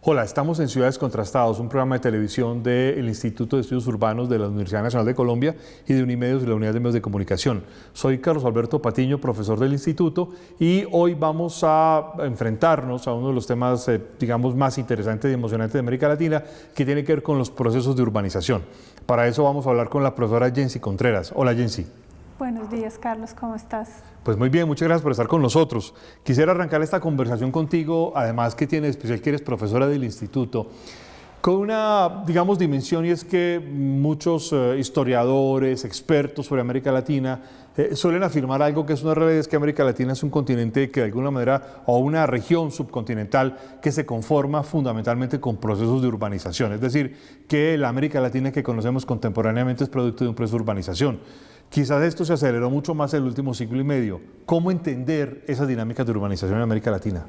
Hola, estamos en Ciudades Contrastados, un programa de televisión del Instituto de Estudios Urbanos de la Universidad Nacional de Colombia y de Unimedios de la Unidad de Medios de Comunicación. Soy Carlos Alberto Patiño, profesor del instituto, y hoy vamos a enfrentarnos a uno de los temas, digamos, más interesantes y emocionantes de América Latina, que tiene que ver con los procesos de urbanización. Para eso vamos a hablar con la profesora Jensi Contreras. Hola, Jensi. Buenos días, Carlos, ¿cómo estás? Pues muy bien, muchas gracias por estar con nosotros. Quisiera arrancar esta conversación contigo, además que tiene especial que eres profesora del instituto, con una, digamos, dimensión, y es que muchos historiadores, expertos sobre América Latina, suelen afirmar algo que es una realidad, es que América Latina es un continente que de alguna manera, o una región subcontinental que se conforma fundamentalmente con procesos de urbanización, es decir, que la América Latina que conocemos contemporáneamente es producto de un proceso de urbanización. Quizás esto se aceleró mucho más en el último siglo y medio. ¿Cómo entender esas dinámicas de urbanización en América Latina?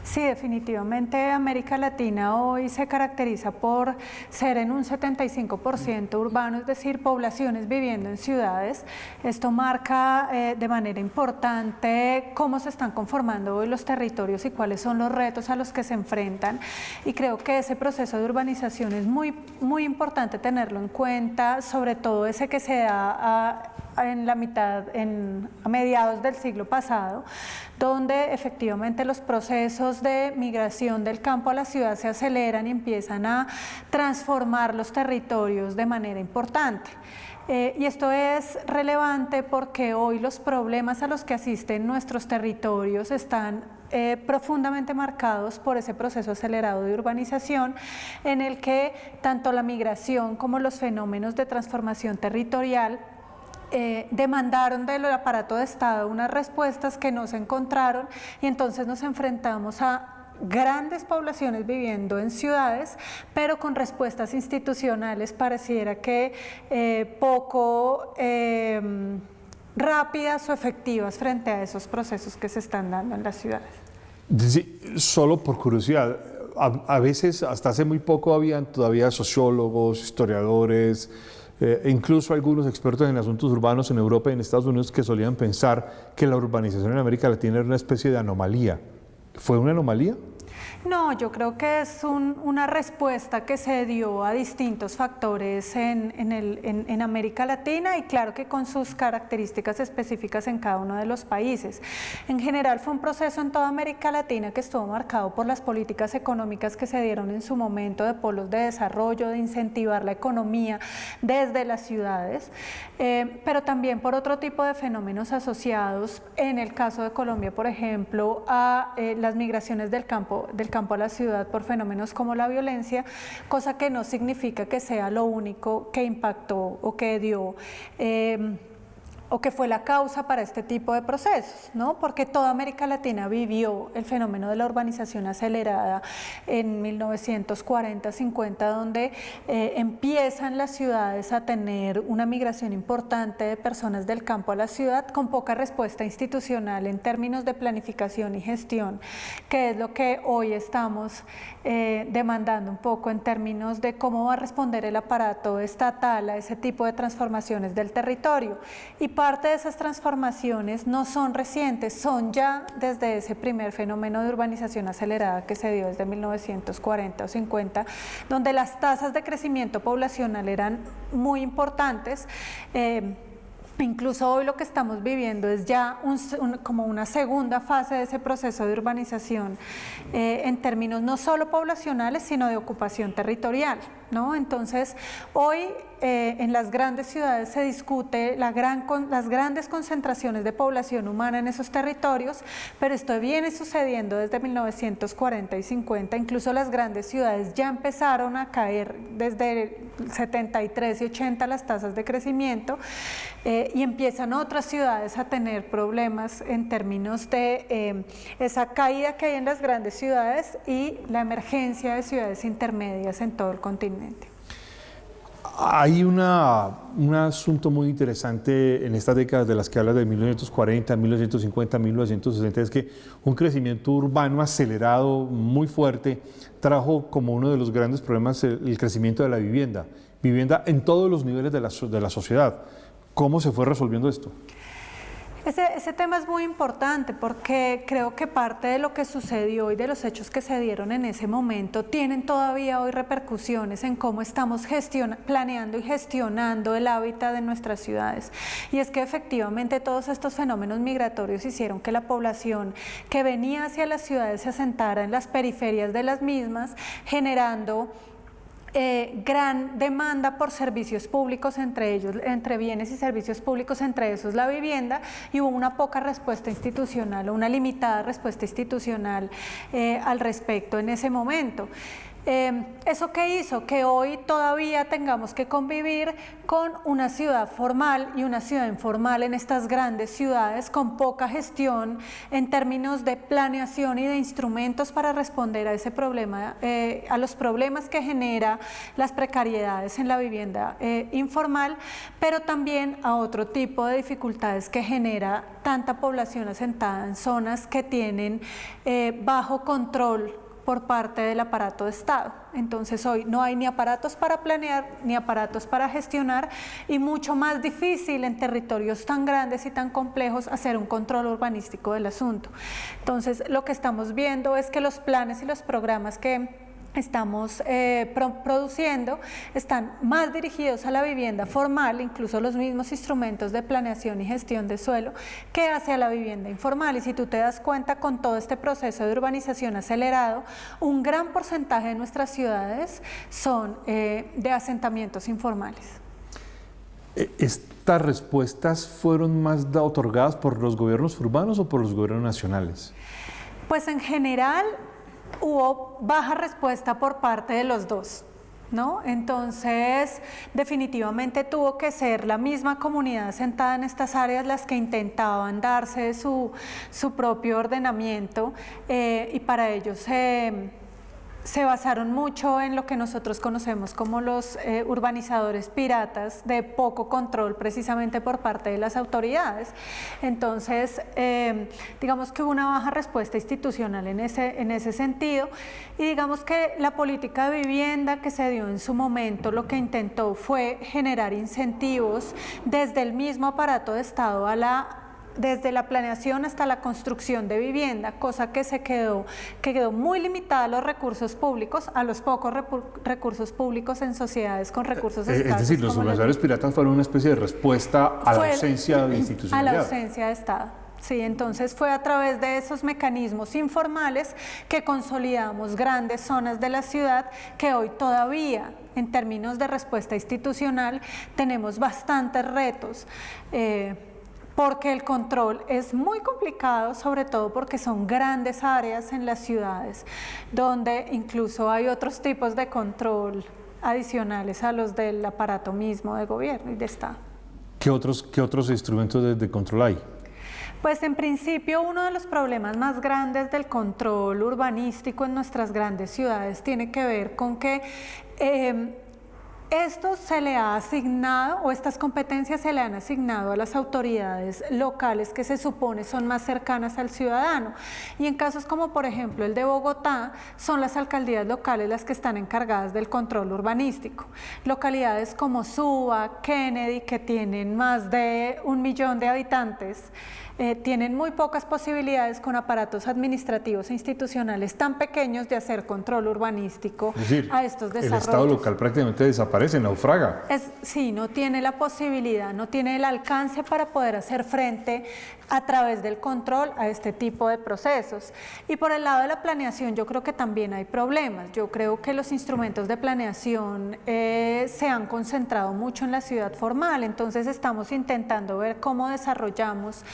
Sí, definitivamente América Latina hoy se caracteriza por ser en un 75% urbano, es decir, poblaciones viviendo en ciudades. Esto marca de manera importante cómo se están conformando hoy los territorios y cuáles son los retos a los que se enfrentan. Y creo que ese proceso de urbanización es muy importante tenerlo en cuenta, sobre todo ese que se da a mediados del siglo pasado, donde efectivamente los procesos de migración del campo a la ciudad se aceleran y empiezan a transformar los territorios de manera importante. Y esto es relevante porque hoy los problemas a los que asisten nuestros territorios están profundamente marcados por ese proceso acelerado de urbanización, en el que tanto la migración como los fenómenos de transformación territorial demandaron del aparato de Estado unas respuestas que no se encontraron, y entonces nos enfrentamos a grandes poblaciones viviendo en ciudades, pero con respuestas institucionales pareciera que poco rápidas o efectivas frente a esos procesos que se están dando en las ciudades. Sí, solo por curiosidad, a veces, hasta hace muy poco, habían todavía sociólogos, historiadores, incluso algunos expertos en asuntos urbanos en Europa y en Estados Unidos que solían pensar que la urbanización en América Latina era una especie de anomalía. ¿Fue una anomalía? No, yo creo que es una respuesta que se dio a distintos factores en América Latina, y claro que con sus características específicas en cada uno de los países. En general fue un proceso en toda América Latina que estuvo marcado por las políticas económicas que se dieron en su momento, de polos de desarrollo, de incentivar la economía desde las ciudades, pero también por otro tipo de fenómenos asociados, en el caso de Colombia, por ejemplo, a las migraciones del campo a la ciudad por fenómenos como la violencia, cosa que no significa que sea lo único que impactó o que dio o que fue la causa para este tipo de procesos, ¿no? Porque toda América Latina vivió el fenómeno de la urbanización acelerada en 1940-50, donde empiezan las ciudades a tener una migración importante de personas del campo a la ciudad, con poca respuesta institucional en términos de planificación y gestión, que es lo que hoy estamos demandando un poco en términos de cómo va a responder el aparato estatal a ese tipo de transformaciones del territorio. Y parte de esas transformaciones no son recientes, son ya desde ese primer fenómeno de urbanización acelerada que se dio desde 1940 o 50, donde las tasas de crecimiento poblacional eran muy importantes. Incluso hoy lo que estamos viviendo es ya como una segunda fase de ese proceso de urbanización, en términos no solo poblacionales, sino de ocupación territorial, ¿no? Entonces, hoy en las grandes ciudades se discute las grandes concentraciones de población humana en esos territorios, pero esto viene sucediendo desde 1940 y 50, incluso las grandes ciudades ya empezaron a caer desde 73 y 80 las tasas de crecimiento, y empiezan otras ciudades a tener problemas en términos de esa caída que hay en las grandes ciudades y la emergencia de ciudades intermedias en todo el continente. Hay un asunto muy interesante en estas décadas de las que hablas, de 1940, 1950, 1960, es que un crecimiento urbano acelerado muy fuerte trajo como uno de los grandes problemas el crecimiento de la vivienda en todos los niveles de la sociedad. ¿Cómo se fue resolviendo esto? Ese tema es muy importante porque creo que parte de lo que sucedió y de los hechos que se dieron en ese momento tienen todavía hoy repercusiones en cómo estamos planeando y gestionando el hábitat de nuestras ciudades. Y es que efectivamente todos estos fenómenos migratorios hicieron que la población que venía hacia las ciudades se asentara en las periferias de las mismas, generando gran demanda por servicios públicos, entre ellos, entre bienes y servicios públicos, entre esos la vivienda, y hubo una poca respuesta institucional o una limitada respuesta institucional al respecto en ese momento. ¿Eso qué hizo? Que hoy todavía tengamos que convivir con una ciudad formal y una ciudad informal en estas grandes ciudades con poca gestión en términos de planeación y de instrumentos para responder a ese problema, a los problemas que genera las precariedades en la vivienda informal, pero también a otro tipo de dificultades que genera tanta población asentada en zonas que tienen bajo control por parte del aparato de Estado. Entonces hoy no hay ni aparatos para planear, ni aparatos para gestionar, y mucho más difícil en territorios tan grandes y tan complejos hacer un control urbanístico del asunto. Entonces lo que estamos viendo es que los planes y los programas que estamos produciendo están más dirigidos a la vivienda formal, incluso los mismos instrumentos de planeación y gestión de suelo, que hacia la vivienda informal. Y si tú te das cuenta, con todo este proceso de urbanización acelerado, un gran porcentaje de nuestras ciudades son de asentamientos informales. ¿Estas respuestas fueron más otorgadas por los gobiernos urbanos o por los gobiernos nacionales? Pues en general hubo baja respuesta por parte de los dos, ¿no? Entonces, definitivamente tuvo que ser la misma comunidad asentada en estas áreas las que intentaban darse su propio ordenamiento, y para ello se basaron mucho en lo que nosotros conocemos como los urbanizadores piratas, de poco control precisamente por parte de las autoridades. Entonces, digamos que hubo una baja respuesta institucional en ese sentido, y digamos que la política de vivienda que se dio en su momento lo que intentó fue generar incentivos desde el mismo aparato de Estado desde la planeación hasta la construcción de vivienda, cosa que quedó muy limitada a los recursos públicos, a los pocos recursos públicos en sociedades con recursos escasos. Es decir, los urbanizadores piratas fueron una especie de respuesta a la ausencia de institucionalidad. A la ausencia de Estado. Sí, entonces fue a través de esos mecanismos informales que consolidamos grandes zonas de la ciudad que hoy todavía, en términos de respuesta institucional, tenemos bastantes retos. Porque el control es muy complicado, sobre todo porque son grandes áreas en las ciudades, donde incluso hay otros tipos de control adicionales a los del aparato mismo de gobierno y de Estado. ¿Qué otros instrumentos de control hay? Pues en principio uno de los problemas más grandes del control urbanístico en nuestras grandes ciudades tiene que ver con que esto se le ha asignado, o estas competencias se le han asignado a las autoridades locales que se supone son más cercanas al ciudadano, y en casos como por ejemplo el de Bogotá son las alcaldías locales las que están encargadas del control urbanístico. Localidades como Suba, Kennedy, que tienen más de 1 millón de habitantes, tienen muy pocas posibilidades con aparatos administrativos e institucionales tan pequeños de hacer control urbanístico a estos desarrollos. El Estado local prácticamente desaparece, naufraga. Sí, no tiene la posibilidad, no tiene el alcance para poder hacer frente a través del control a este tipo de procesos. Y por el lado de la planeación yo creo que también hay problemas. Yo creo que los instrumentos de planeación se han concentrado mucho en la ciudad formal, entonces estamos intentando ver cómo desarrollamos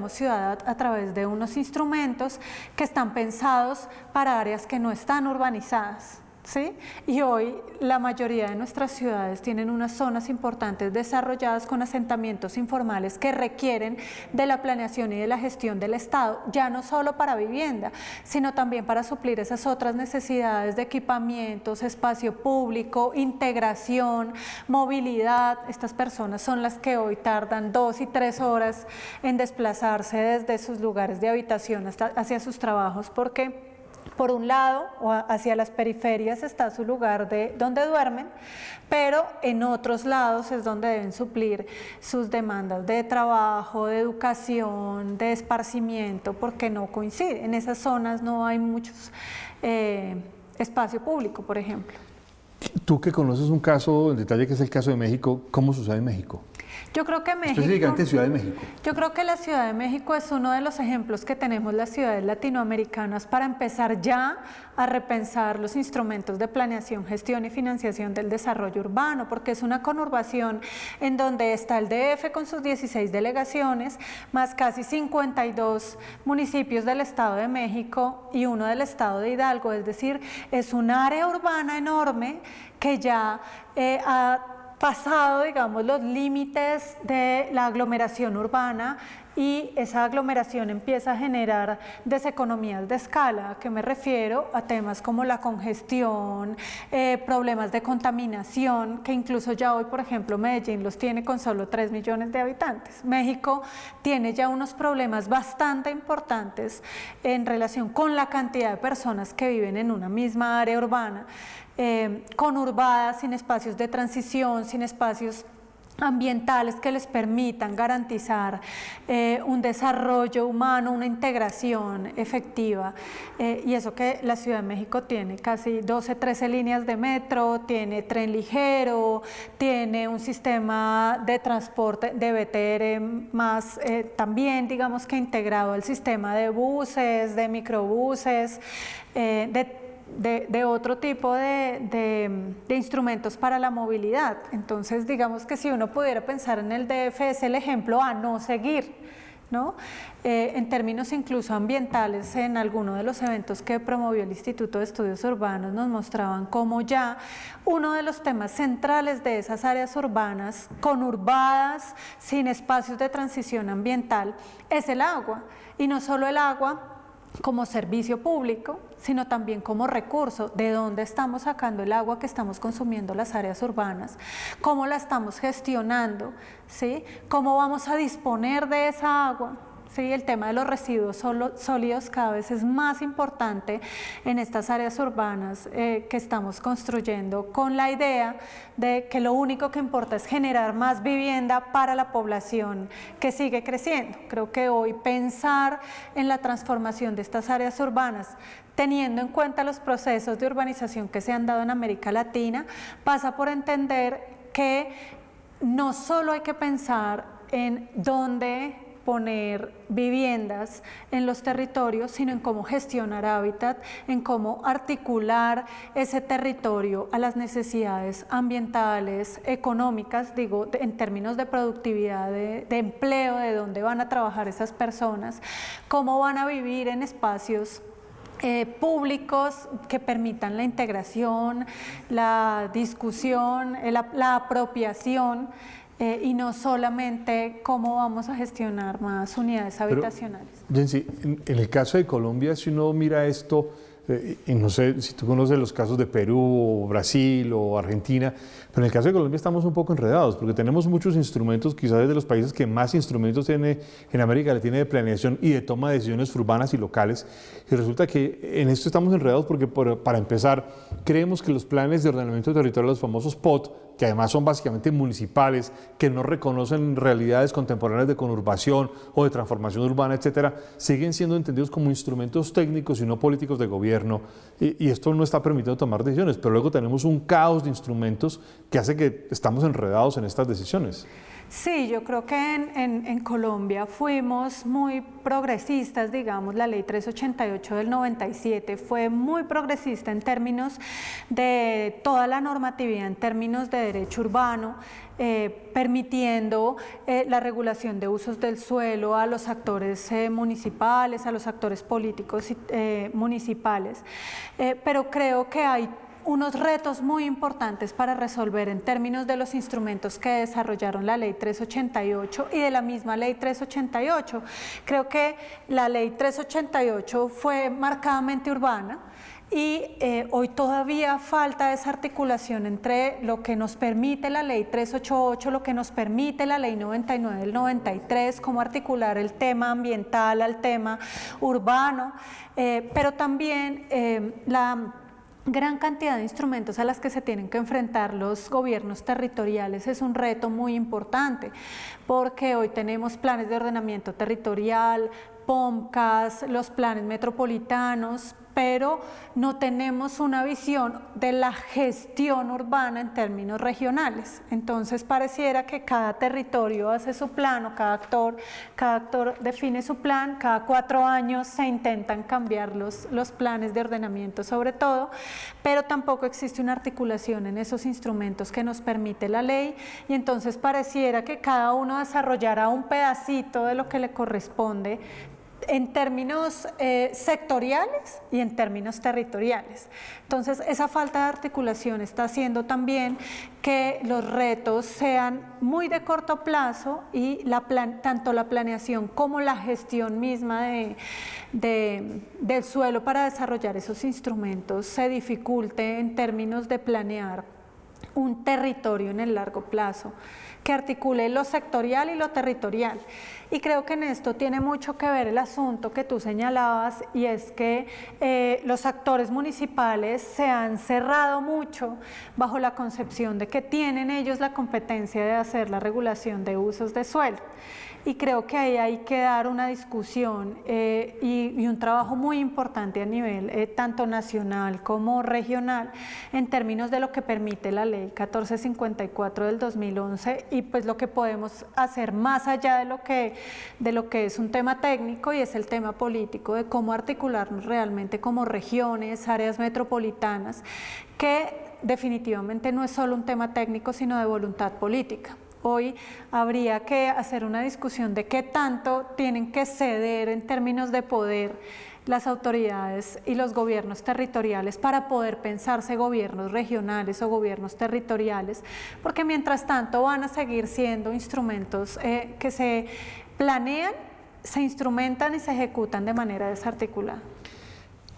ciudad a través de unos instrumentos que están pensados para áreas que no están urbanizadas. ¿Sí? Y hoy la mayoría de nuestras ciudades tienen unas zonas importantes desarrolladas con asentamientos informales que requieren de la planeación y de la gestión del Estado, ya no solo para vivienda, sino también para suplir esas otras necesidades de equipamientos, espacio público, integración, movilidad. Estas personas son las que hoy tardan 2 y 3 horas en desplazarse desde sus lugares de habitación hacia sus trabajos, porque Por un lado, o hacia las periferias está su lugar de donde duermen, pero en otros lados es donde deben suplir sus demandas de trabajo, de educación, de esparcimiento, porque no coincide. En esas zonas no hay muchos espacio público, por ejemplo. Tú que conoces un caso en detalle, que es el caso de México, ¿cómo sucede en México? Yo creo que México, específicamente Ciudad de México. Yo creo que la Ciudad de México es uno de los ejemplos que tenemos las ciudades latinoamericanas para empezar ya a repensar los instrumentos de planeación, gestión y financiación del desarrollo urbano, porque es una conurbación en donde está el DF con sus 16 delegaciones, más casi 52 municipios del Estado de México y uno del Estado de Hidalgo, es decir, es un área urbana enorme que ya ha pasado, digamos, los límites de la aglomeración urbana y esa aglomeración empieza a generar deseconomías de escala. ¿A qué me refiero? A temas como la congestión, problemas de contaminación, que incluso ya hoy, por ejemplo, Medellín los tiene con solo 3 millones de habitantes. México tiene ya unos problemas bastante importantes en relación con la cantidad de personas que viven en una misma área urbana, conurbadas, sin espacios de transición, sin espacios ambientales que les permitan garantizar un desarrollo humano, una integración efectiva, y eso que la Ciudad de México tiene casi 12, 13 líneas de metro, tiene tren ligero, tiene un sistema de transporte de BTR más también, digamos que integrado al sistema de buses, de microbuses, de otro tipo de instrumentos para la movilidad. Entonces, digamos que si uno pudiera pensar en el DF, es el ejemplo a no seguir, ¿no? En términos incluso ambientales, en alguno de los eventos que promovió el Instituto de Estudios Urbanos nos mostraban cómo ya uno de los temas centrales de esas áreas urbanas, conurbadas, sin espacios de transición ambiental, es el agua, y no solo el agua como servicio público, sino también como recurso. ¿De dónde estamos sacando el agua que estamos consumiendo las áreas urbanas? ¿Cómo la estamos gestionando? ¿Sí? ¿Cómo vamos a disponer de esa agua? Sí, el tema de los residuos sólidos cada vez es más importante en estas áreas urbanas que estamos construyendo, con la idea de que lo único que importa es generar más vivienda para la población que sigue creciendo. Creo que hoy pensar en la transformación de estas áreas urbanas, teniendo en cuenta los procesos de urbanización que se han dado en América Latina, pasa por entender que no solo hay que pensar en dónde poner viviendas en los territorios, sino en cómo gestionar hábitat, en cómo articular ese territorio a las necesidades ambientales, económicas, digo, en términos de productividad, de empleo, de dónde van a trabajar esas personas, cómo van a vivir en espacios públicos que permitan la integración, la discusión, la apropiación, y no solamente cómo vamos a gestionar más unidades habitacionales. Jensi, en el caso de Colombia, si uno mira esto, y no sé si tú conoces los casos de Perú o Brasil o Argentina, pero en el caso de Colombia estamos un poco enredados porque tenemos muchos instrumentos, quizás es de los países que más instrumentos tiene en América Latina de planeación y de toma de decisiones urbanas y locales, y resulta que en esto estamos enredados porque para empezar creemos que los planes de ordenamiento territorial, los famosos POT, que además son básicamente municipales, que no reconocen realidades contemporáneas de conurbación o de transformación urbana, etcétera, siguen siendo entendidos como instrumentos técnicos y no políticos de gobierno, y esto no está permitiendo tomar decisiones, pero luego tenemos un caos de instrumentos que hace que estamos enredados en estas decisiones. Sí, yo creo que en Colombia fuimos muy progresistas, digamos, la ley 388 del 97 fue muy progresista en términos de toda la normatividad, en términos de derecho urbano, permitiendo la regulación de usos del suelo a los actores municipales, a los actores políticos municipales, pero creo que hay unos retos muy importantes para resolver en términos de los instrumentos que desarrollaron la ley 388 y de la misma ley 388. Creo que la ley 388 fue marcadamente urbana y hoy todavía falta esa articulación entre lo que nos permite la ley 388, lo que nos permite la ley 99 del 93, cómo articular el tema ambiental al tema urbano, pero también la gran cantidad de instrumentos a las que se tienen que enfrentar los gobiernos territoriales es un reto muy importante, porque hoy tenemos planes de ordenamiento territorial, POMCAS, los planes metropolitanos, pero no tenemos una visión de la gestión urbana en términos regionales. Entonces pareciera que cada territorio hace su plan, o cada actor define su plan, cada 4 años se intentan cambiar los planes de ordenamiento sobre todo, pero tampoco existe una articulación en esos instrumentos que nos permite la ley, y entonces pareciera que cada uno desarrollará un pedacito de lo que le corresponde en términos sectoriales y en términos territoriales. Entonces, esa falta de articulación está haciendo también que los retos sean muy de corto plazo y tanto la planeación como la gestión misma del suelo para desarrollar esos instrumentos se dificulte en términos de planear un territorio en el largo plazo que articule lo sectorial y lo territorial. Y creo que en esto tiene mucho que ver el asunto que tú señalabas, y es que los actores municipales se han cerrado mucho bajo la concepción de que tienen ellos la competencia de hacer la regulación de usos de suelo. Y creo que ahí hay que dar una discusión y un trabajo muy importante a nivel tanto nacional como regional en términos de lo que permite la ley 1454 del 2011 y pues lo que podemos hacer más allá de lo que es un tema técnico, y es el tema político de cómo articularnos realmente como regiones, áreas metropolitanas, que definitivamente no es solo un tema técnico sino de voluntad política. Hoy habría que hacer una discusión de qué tanto tienen que ceder en términos de poder las autoridades y los gobiernos territoriales para poder pensarse gobiernos regionales o gobiernos territoriales, porque mientras tanto van a seguir siendo instrumentos que se planean, se instrumentan y se ejecutan de manera desarticulada.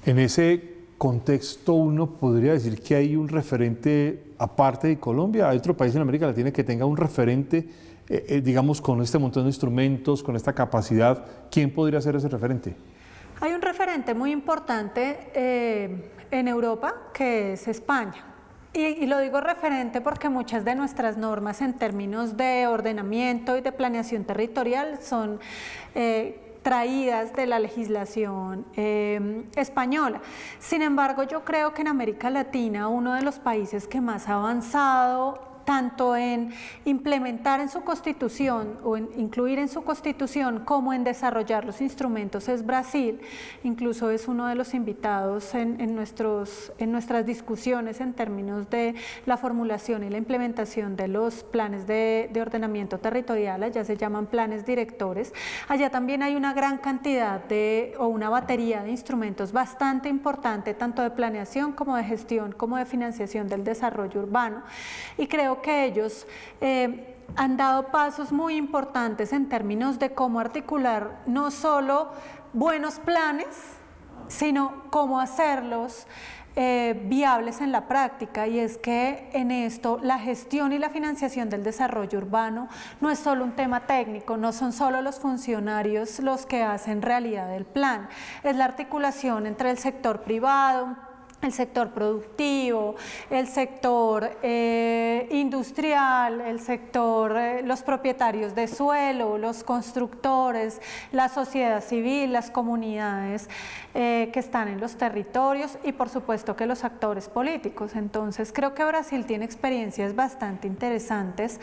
En ese contexto, uno podría decir que hay un referente aparte de Colombia. ¿Hay otro país en América Latina que tenga un referente, digamos, con este montón de instrumentos, con esta capacidad? ¿Quién podría ser ese referente? Hay un referente muy importante en Europa, que es España. Y lo digo referente porque muchas de nuestras normas en términos de ordenamiento y de planeación territorial son traídas de la legislación española. Sin embargo, yo creo que en América Latina uno de los países que más ha avanzado tanto en implementar en su constitución o en incluir en su constitución como en desarrollar los instrumentos es Brasil. Incluso es uno de los invitados en nuestras discusiones en términos de la formulación y la implementación de los planes de ordenamiento territorial. Allá se llaman planes directores. Allá también hay una gran cantidad o una batería de instrumentos bastante importante, tanto de planeación como de gestión, como de financiación del desarrollo urbano, y creo que ellos han dado pasos muy importantes en términos de cómo articular no solo buenos planes, sino cómo hacerlos viables en la práctica. Y es que en esto la gestión y la financiación del desarrollo urbano no es solo un tema técnico, no son solo los funcionarios los que hacen realidad el plan, es la articulación entre el sector privado, el sector productivo, el sector industrial, el sector, los propietarios de suelo, los constructores, la sociedad civil, las comunidades que están en los territorios y por supuesto que los actores políticos. Entonces creo que Brasil tiene experiencias bastante interesantes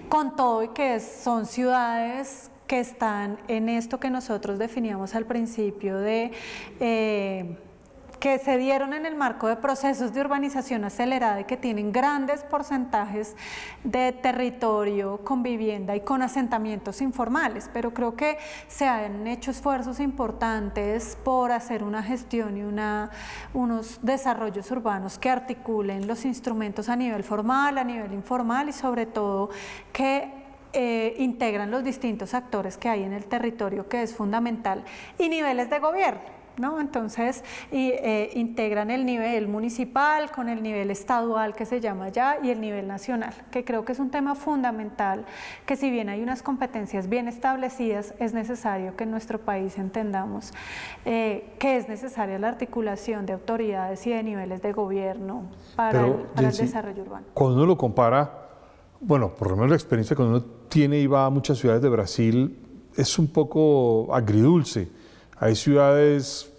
con todo y que son ciudades que están en esto que nosotros definíamos al principio de que se dieron en el marco de procesos de urbanización acelerada y que tienen grandes porcentajes de territorio con vivienda y con asentamientos informales, pero creo que se han hecho esfuerzos importantes por hacer una gestión y unos desarrollos urbanos que articulen los instrumentos a nivel formal, a nivel informal y sobre todo que integran los distintos actores que hay en el territorio, que es fundamental, y niveles de gobierno. ¿no? Entonces integran el nivel municipal con el nivel estadual que se llama ya y el nivel nacional, que creo que es un tema fundamental, que si bien hay unas competencias bien establecidas, es necesario que en nuestro país entendamos que es necesaria la articulación de autoridades y de niveles de gobierno para el desarrollo urbano. Cuando uno lo compara, bueno, por lo menos la experiencia cuando uno tiene y va a muchas ciudades de Brasil, es un poco agridulce. Hay ciudades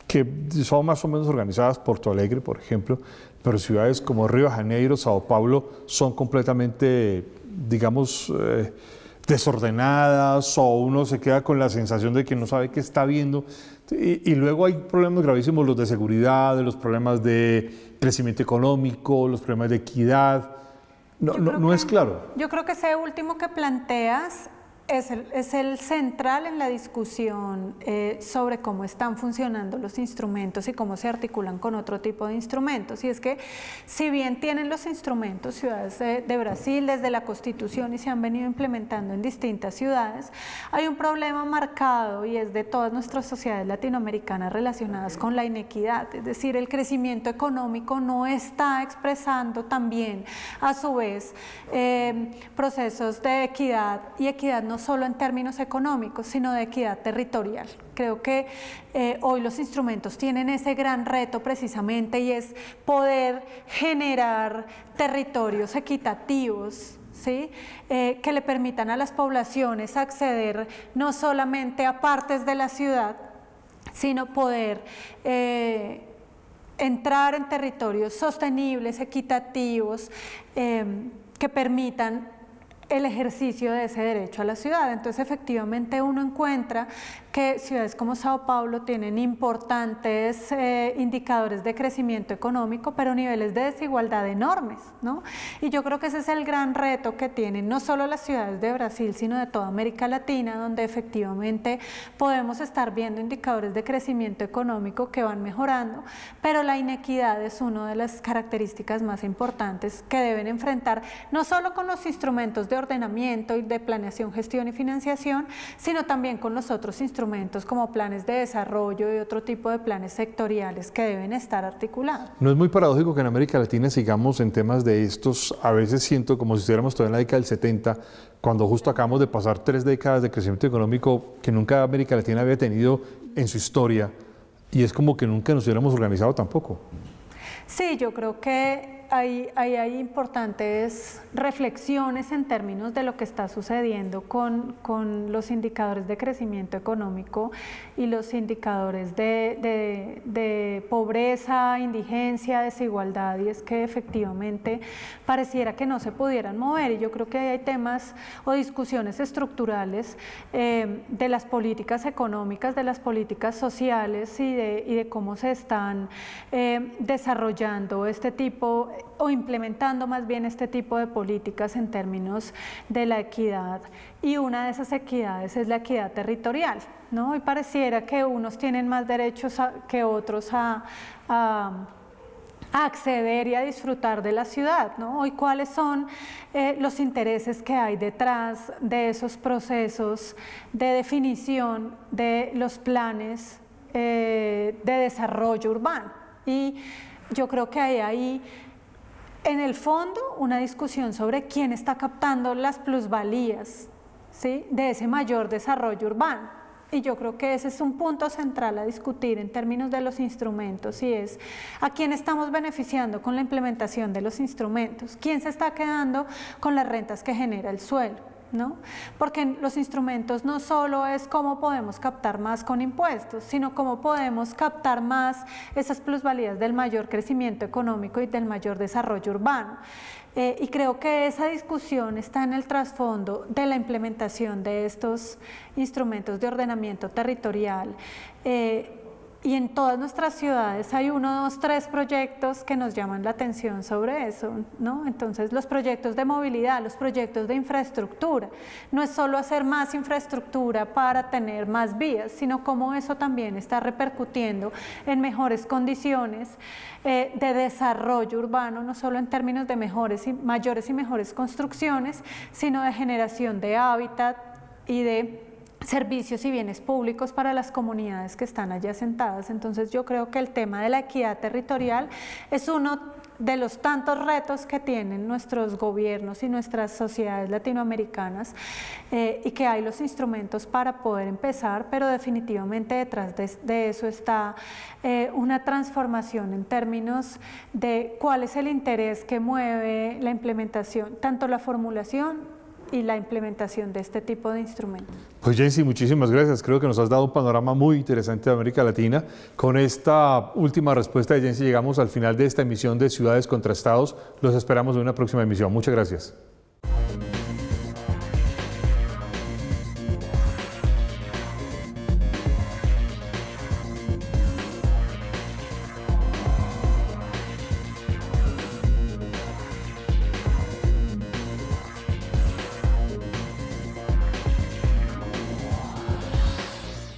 que son más o menos organizadas, Porto Alegre, por ejemplo, pero ciudades como Río de Janeiro, Sao Paulo, son completamente, digamos, desordenadas, o uno se queda con la sensación de que no sabe qué está viendo. Y luego hay problemas gravísimos, los de seguridad, los problemas de crecimiento económico, los problemas de equidad. No es claro. Yo creo que ese último que planteas es el central en la discusión sobre cómo están funcionando los instrumentos y cómo se articulan con otro tipo de instrumentos. Y es que si bien tienen los instrumentos ciudades de Brasil desde la Constitución y se han venido implementando en distintas ciudades, hay un problema marcado y es de todas nuestras sociedades latinoamericanas relacionadas con la inequidad. Es decir, el crecimiento económico no está expresando también a su vez procesos de equidad, y equidad no solo en términos económicos, sino de equidad territorial. Creo que hoy los instrumentos tienen ese gran reto precisamente, y es poder generar territorios equitativos, ¿sí? Que le permitan a las poblaciones acceder no solamente a partes de la ciudad, sino poder entrar en territorios sostenibles, equitativos, que permitan el ejercicio de ese derecho a la ciudad. Entonces efectivamente uno encuentra que ciudades como Sao Paulo tienen importantes indicadores de crecimiento económico, pero niveles de desigualdad enormes, ¿no? Y yo creo que ese es el gran reto que tienen no solo las ciudades de Brasil, sino de toda América Latina, donde efectivamente podemos estar viendo indicadores de crecimiento económico que van mejorando, pero la inequidad es una de las características más importantes que deben enfrentar, no solo con los instrumentos de ordenamiento y de planeación, gestión y financiación, sino también con los otros instrumentos como planes de desarrollo y otro tipo de planes sectoriales que deben estar articulados. ¿No es muy paradójico que en América Latina sigamos en temas de estos? A veces siento como si estuviéramos todavía en la década del 70, cuando justo acabamos de pasar 3 décadas de crecimiento económico que nunca América Latina había tenido en su historia, y es como que nunca nos hubiéramos organizado tampoco. Sí, yo creo que hay importantes reflexiones en términos de lo que está sucediendo con los indicadores de crecimiento económico y los indicadores de pobreza, indigencia, desigualdad, y es que efectivamente pareciera que no se pudieran mover, y yo creo que hay temas o discusiones estructurales de las políticas económicas, de las políticas sociales y de cómo se están desarrollando este tipo o implementando más bien este tipo de políticas en términos de la equidad, y una de esas equidades es la equidad territorial, ¿no? Y pareciera que unos tienen más derechos que otros a acceder y a disfrutar de la ciudad, ¿no? Y cuáles son los intereses que hay detrás de esos procesos de definición de los planes de desarrollo urbano. Y yo creo que hay ahí en el fondo una discusión sobre quién está captando las plusvalías, ¿sí?, de ese mayor desarrollo urbano. Y yo creo que ese es un punto central a discutir en términos de los instrumentos, y es a quién estamos beneficiando con la implementación de los instrumentos, quién se está quedando con las rentas que genera el suelo, ¿no? Porque los instrumentos no solo es cómo podemos captar más con impuestos, sino cómo podemos captar más esas plusvalías del mayor crecimiento económico y del mayor desarrollo urbano. Y creo que esa discusión está en el trasfondo de la implementación de estos instrumentos de ordenamiento territorial. Y en todas nuestras ciudades hay 1, 2, 3 proyectos que nos llaman la atención sobre eso, ¿no? Entonces, los proyectos de movilidad, los proyectos de infraestructura, no es solo hacer más infraestructura para tener más vías, sino cómo eso también está repercutiendo en mejores condiciones de desarrollo urbano, no solo en términos de mayores y mejores construcciones, sino de generación de hábitat y de servicios y bienes públicos para las comunidades que están allí asentadas. Entonces yo creo que el tema de la equidad territorial es uno de los tantos retos que tienen nuestros gobiernos y nuestras sociedades latinoamericanas y que hay los instrumentos para poder empezar, pero definitivamente detrás de eso está una transformación en términos de cuál es el interés que mueve la implementación, tanto la formulación y la implementación de este tipo de instrumentos. Pues Jency, muchísimas gracias. Creo que nos has dado un panorama muy interesante de América Latina. Con esta última respuesta de Jency llegamos al final de esta emisión de Ciudades contra Estados. Los esperamos en una próxima emisión. Muchas gracias.